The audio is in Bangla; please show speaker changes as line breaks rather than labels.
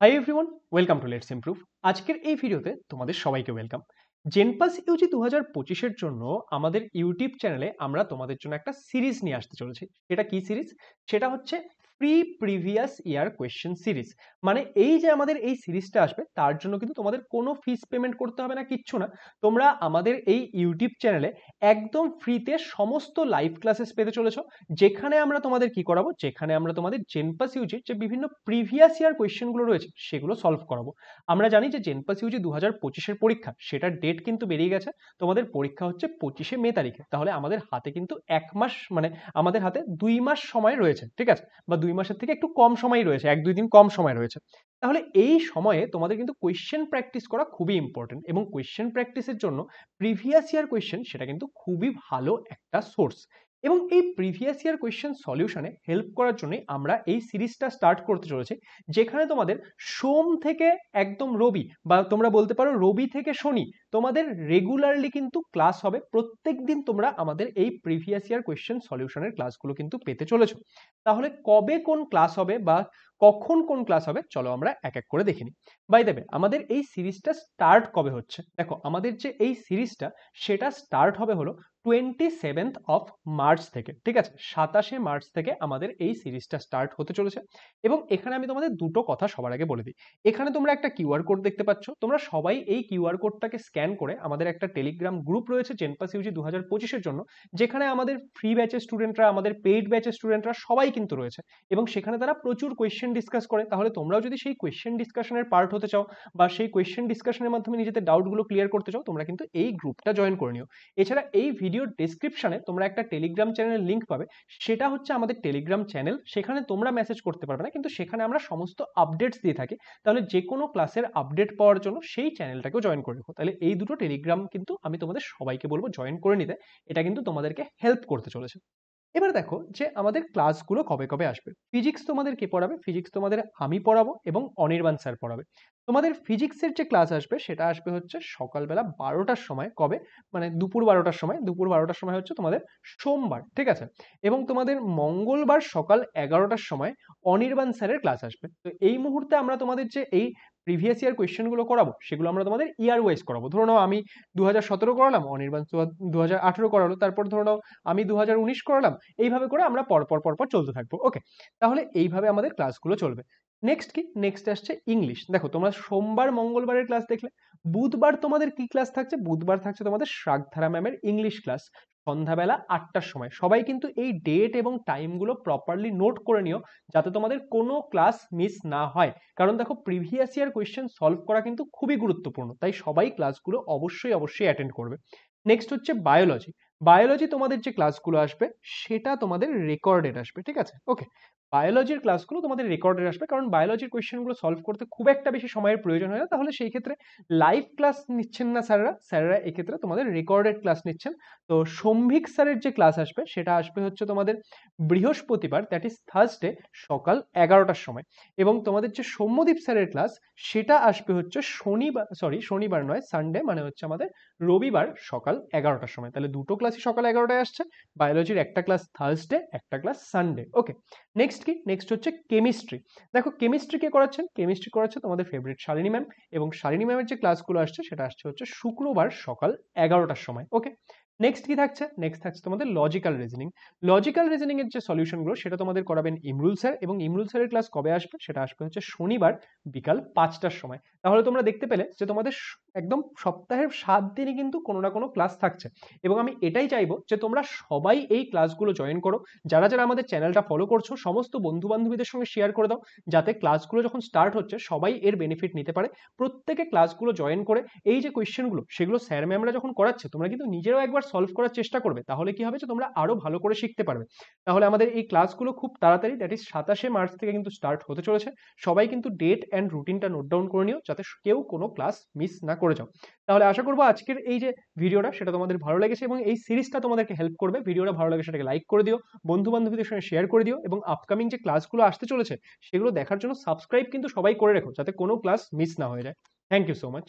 Hi everyone, welcome to let's improve. আজকের এই ভিডিওতে তোমাদের সবাইকে ওয়েলকাম। জেনপাস ইউজি 2025-এর জন্য আমাদের ইউটিউব চ্যানেলে আমরা তোমাদের জন্য একটা সিরিজ নিয়ে আসতে চলেছি। এটা কি সিরিজ? সেটা হচ্ছে pre previous year question series. মানে এই যে আমাদের এই সিরিজটা আসবে তার জন্য কিন্তু তোমাদের কোনো ফিস পেমেন্ট করতে হবে না, কিচ্ছু না। তোমরা আমাদের এই ইউটিউব চ্যানেলে একদম ফ্রিতে সমস্ত লাইভ ক্লাসেস পেতে চলেছো, যেখানে আমরা তোমাদের কি করাবো, যেখানে আমরা তোমাদের জেনপাস ইউজির যে বিভিন্ন প্রিভিয়াস ইয়ার কোয়েশ্চেনগুলো রয়েছে সেগুলো সলভ করাবো। আমরা জানি যে জেনপাস ইউজি 2025-এর পরীক্ষা, সেটার ডেট কিন্তু বেরিয়ে গেছে। তোমাদের পরীক্ষা হচ্ছে 25শে মে তারিখে। তাহলে আমাদের হাতে কিন্তু 1 মাস, মানে আমাদের হাতে 2 মাস সময় রয়েছে, ঠিক আছে? বা 2 মাসের থেকে একটু কম সময় রয়েছে, 1-2 দিন কম সময় রয়েছে। তাহলে এই সময়ে তোমাদের কিন্তু কোয়েশ্চেন প্র্যাকটিস করা খুবই ইম্পর্টেন্ট, এবং কোয়েশ্চেন প্র্যাকটিসের জন্য প্রিভিয়াস ইয়ার কোয়েশ্চেন সেটা কিন্তু খুবই ভালো একটা সোর্স। এবং এই প্রিভিয়াস ইয়ার কোয়েশ্চেন সলিউশনে হেল্প করার জন্যই আমরা এই সিরিজটা স্টার্ট করতে চলেছি, যেখানে তোমাদের সোম থেকে একদম রবি, বা তোমরা বলতে পারো রবি থেকে শনি, তোমাদের রেগুলারলি কিন্তু ক্লাস হবে। প্রত্যেক দিন তোমরা আমাদের এই প্রিভিয়াস ইয়ার কোয়েশ্চেন সলিউশনের ক্লাসগুলো কিন্তু পেতে চলেছো। তাহলে কবে কোন ক্লাস হবে বা কখন কোন ক্লাস হবে, চলো আমরা এক এক করে দেখে নিই। বাই দ্য ওয়ে, আমাদের এই সিরিজটা স্টার্ট কবে হচ্ছে? দেখো, আমাদের যে এই সিরিজটা সেটা স্টার্ট হবে হলো 27 থেকে, ঠিক আছে? 27 মার্চ থেকে আমাদের এই সিরিজটা স্টার্ট হতে চলেছে। এবং এখানে আমি তোমাদের দুটো কথা সবার আগে বলে দিই। এখানে তোমরা একটা কিউআর কোড দেখতে পাচ্ছ, তোমরা সবাই এই কিউআর কোডটাকে স্ক্যান করে আমাদের একটা টেলিগ্রাম গ্রুপ রয়েছে জেনপাস ইউজি 2025-এর জন্য, যেখানে আমাদের ফ্রি ব্যাচের স্টুডেন্টরা, আমাদের পেইড ব্যাচের স্টুডেন্টরা সবাই কিন্তু রয়েছে, এবং সেখানে তারা প্রচুর কোয়েশ্চেন ডিসকাস করে। তাহলে তোমরাও যদি সেই কোয়েশ্চেন ডিসকাশনের পার্ট হতে চাও, বা সেই কোয়েশ্চেন ডিসকাশনের মাধ্যমে নিজেদের ডাউটগুলো ক্লিয়ার করতে চাও, তোমরা কিন্তু এই গ্রুপটা জয়েন করে নিও। এছাড়া এই ভিডিওর ডেসক্রিপশনে তোমরা একটা টেলিগ্রাম চ্যানেলের লিঙ্ক পাবে, সেটা হচ্ছে আমাদের টেলিগ্রাম চ্যানেল। সেখানে তোমরা মেসেজ করতে পারবে না, কিন্তু সেখানে আমরা সমস্ত আপডেটস দিয়ে থাকি। তাহলে যে কোনো ক্লাসের আপডেট পাওয়ার জন্য সেই চ্যানেলটাকেও জয়েন করে রেখো। তাহলে এই দুটো টেলিগ্রাম কিন্তু আমি তোমাদের সবাইকে বলবো জয়েন করে নিতে। এটা কিন্তু তোমাদেরকে হেল্প করতে চলেছে। এবার দেখো যে আমাদের ক্লাসগুলো কবে কবে আসবে। ফিজিক্স তোমাদের কে পড়াবে? ফিজিক্স তোমাদের আমি পড়াবো এবং অনির্বাণ স্যার পড়াবে। তোমাদের ফিজিক্সের যে ক্লাস আসবে সেটা আসবে হচ্ছে সকালবেলা 12টার সময়। কবে? মানে দুপুর 12টার সময়। দুপুর 12টার সময় হচ্ছে তোমাদের সোমবার, ঠিক আছে? এবং তোমাদের মঙ্গলবার সকাল 11টার সময় অনির্বাণ স্যারের ক্লাস আসবে। তো এই মুহূর্তে আমরা তোমাদের যে এই প্রিভিয়াস ইয়ার কোয়েশ্চেনগুলো করাবো সেগুলো আমরা তোমাদের ইয়ার ওয়াইজ করাবো। ধরে নাও আমি 2017 করালাম, অনির্বাণ 2018 করালো, তারপর ধরে নাও আমি 2019 করালাম। এইভাবে করে আমরা পরপর চলতে থাকবো। ওকে, তাহলে এইভাবে আমাদের ক্লাসগুলো চলবে। নেক্সট কি? নেক্সট আসছে ইংলিশ। দেখো, তোমরা সোমবার মঙ্গলবারের ক্লাস দেখলে, বুধবার তোমাদের কি ক্লাস থাকছে? বুধবার থাকছে তোমাদের শ্রাগধারা ম্যামের ইংলিশ ক্লাস, সন্ধ্যাবেলা 8টার সময়। সবাই কিন্তু এই ডেট এবং টাইমগুলো প্রপারলি নোট করে নিও, যাতে তোমাদের কোনো ক্লাস মিস না হয়। কারণ দেখো, প্রিভিয়াস ইয়ার কোয়েশ্চেন সলভ করা কিন্তু খুবই গুরুত্বপূর্ণ, তাই সবাই ক্লাসগুলো অবশ্যই অ্যাটেন্ড করবে। নেক্সট হচ্ছে বায়োলজি। বায়োলজি তোমাদের যে ক্লাসগুলো আসবে সেটা তোমাদের রেকর্ডেড আসবে, ঠিক আছে? ওকে, বায়োলজির ক্লাসগুলো তোমাদের রেকর্ডেড আসবে, কারণ বায়োলজির কোয়েশ্চেনগুলো সলভ করতে খুব একটা বেশি সময়ের প্রয়োজন হয় না। তাহলে সেই ক্ষেত্রে লাইভ ক্লাস নিচ্ছেন না স্যাররা এক্ষেত্রে তোমাদের রেকর্ডেড ক্লাস নিচ্ছেন। তো সম্ভিক স্যারের যে ক্লাস আসবে সেটা আসবে হচ্ছে তোমাদের বৃহস্পতিবার, দ্যাট ইজ থার্সডে, সকাল 11টার সময়। এবং তোমাদের যে সৌম্যদীপ স্যারের ক্লাস সেটা আসবে হচ্ছে শনিবার নয়, সানডে, মানে হচ্ছে আমাদের রবিবার সকাল 11টার সময়। তাহলে দুটো ক্লাসই সকাল 11টায় আসছে। বায়োলজির একটা ক্লাস থার্সডে, একটা ক্লাস সানডে। ওকে, নেক্সট কি? নেক্সট হচ্ছে কেমিস্ট্রি। দেখো, কেমিস্ট্রি কে করাচ্ছেন? কেমিস্ট্রি করাচ্ছে তোমাদের ফেভারিট শালিনী ম্যাম, এবং শালিনী ম্যামের যে ক্লাসগুলো আসছে সেটা আসছে হচ্ছে শুক্রবার সকাল 11টার সময়। ওকে, নেক্সট কি থাকছে? নেক্সট থাকছে তোমাদের লজিক্যাল রিজনিং। লজিক্যাল রিজনিং এর যে সলিউশনগুলো সেটা তোমাদের করাবেন ইমরুল স্যার, এবং ইমরুল স্যারের ক্লাস কবে আসবে? সেটা আসবে হচ্ছে শনিবার বিকাল 5টার সময়। তাহলে তোমরা দেখতে পেলে যে তোমাদের একদম সপ্তাহের 7 দিনই কিন্তু কোনো না কোনো ক্লাস থাকছে। এবং আমি এটাই চাইবো যে তোমরা সবাই এই ক্লাসগুলো জয়েন করো। যারা যারা আমাদের চ্যানেলটা ফলো করছো সমস্ত বন্ধু বান্ধবীদের সঙ্গে শেয়ার করে দাও, যাতে ক্লাসগুলো যখন স্টার্ট হচ্ছে সবাই এর বেনিফিট নিতে পারে। প্রত্যেকে ক্লাসগুলো জয়েন করে এই যে কোয়েশ্চেনগুলো সেগুলো স্যার ম্যামরা যখন করাচ্ছে তোমরা কিন্তু নিজেরাও একবার সলভ করার চেষ্টা করবে। তাহলে কি হবে যে তোমরা আরো ভালো করে শিখতে পারবে। তাহলে আমাদের এই ক্লাসগুলো খুব তাড়াতাড়ি, দ্যাট ইজ 27 মার্চ থেকে কিন্তু স্টার্ট হতে চলেছে। সবাই কিন্তু ডেট অ্যান্ড রুটিনটা নোট ডাউন করে নিও, যাতে কেউ কোনো ক্লাস মিস না করে যাও। তাহলে আশা করবো আজকের এই যে ভিডিওটা সেটা তোমাদের ভালো লেগেছে, এবং এই সিরিজটা তোমাদেরকে হেল্প করবে। ভিডিওটা ভালো লাগে সেটাকে লাইক করে দিও, বন্ধু বান্ধবীদের সঙ্গে শেয়ার করে দিও, এবং আপকামিং যে ক্লাসগুলো আসতে চলেছে সেগুলো দেখার জন্য সাবস্ক্রাইব কিন্তু সবাই করে রেখো, যাতে কোনো ক্লাস মিস না হয়ে যায়। Thank you so much.